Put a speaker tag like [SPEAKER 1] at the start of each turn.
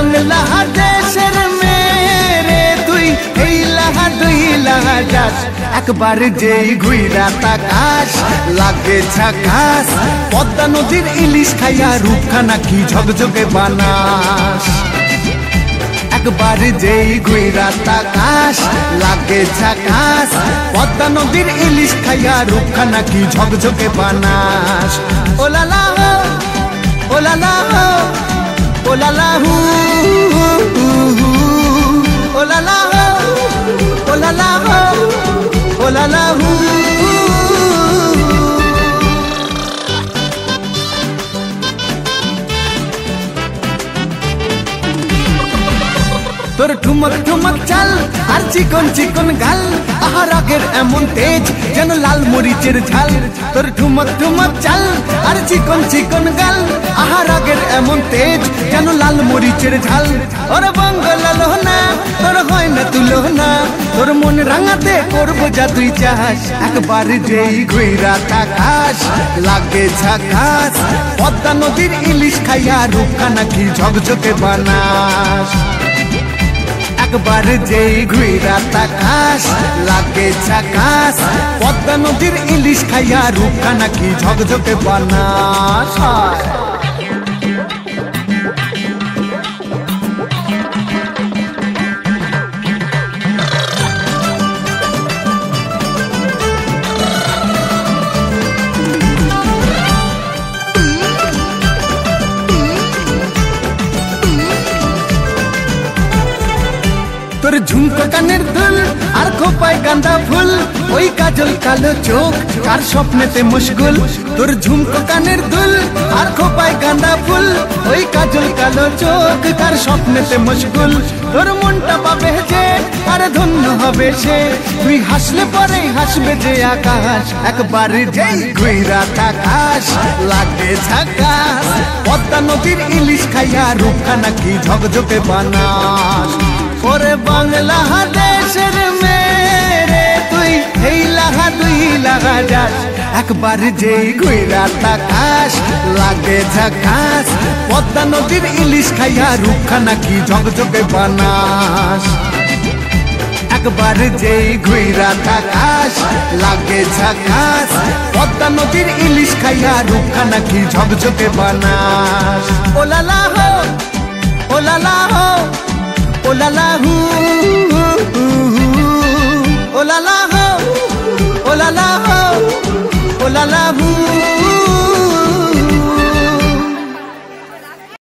[SPEAKER 1] বাংলাদেশের মেরে তুই এই লাহা দুই লাহা যাস একবার যেই ঘুইরা তাকাস লাগে ঝাকাস পদ্মা নদীর ইলিশ খাইয়া রূপখানা কি ঝকঝকে বানাস একবার যেই ঘুইরা তাকাস লাগে ঝাকাস পদ্মা নদীর ইলিশ খাইয়া রূপখানা কি ঝকঝকে বানাস ওলালা হো ওলালা হো ওলালা হু ওলালা হো ওলালা হো ওলালা হু তোর ঠুমক ঠুমক চাল আর চিকন চিকন গাল আহার আগের এমন তেজ যেন লাল মরিচের ঝাল তোর ঠুমক ঠুমক চাল আর চিকন চিকন গাল আহার আগের এমন তেজ যেন লাল মরিচের ঝাল ওর বঙ্গলালো না তোর হয় না তুলো না তোর মন রাঙাতে করবো যা তুই চাস একবার যেই ঘুইরা তাকাস লাগে ঝাকাস পদ্মা নদীর ইলিশ খাইয়া রূপখানা কি ঝকঝকে বানাস একবার যেই ঘুইরা তাকাস লাগে ঝাকাস পদ্মা নদীর ইলিশ খাইয়া রূপখানা কি ঝকঝকে বানাস তোর ঝুমকো কানের দুল আর খোপায় গাঁদা ফুল ওই কাজল কালো চোখ কার স্বপ্নেতে মুশগুল তোর ঝুমকো কানের দুল আর খোপায় গাঁদা ফুল ওই কাজল কালো চোখ কার স্বপ্নেতে মুশগুল তোর মনটা পাবে যে আর ধন্য হবে সে তুই হাসলে পরে হাসবে যে আকাশ একবার যেই ঘুইরা তাকাস লাগে ঝাকাস পদ্মা নদীর ইলিশ খাইয়া রূপখানা কি ঝকঝকে বানাস ওরে বাংলাদেশের মেরে তুই এই লাহা দুই লাহা যাস একবার যেই ঘুইরা তাকাস লাগে ঝাকাস পদ্মা নদীর ইলিশ খাইয়া রূপখানা কি ঝকঝকে বানাস একবার যেই ঘুইরা তাকাস লাগে ঝাকাস পদ্মা নদীর ইলিশ খাইয়া রূপখানা কি ঝকঝকে বানাস ওলালা হো ওলালা হো ওলালা হু ওলালা হো ওলালা হো ওলালা হু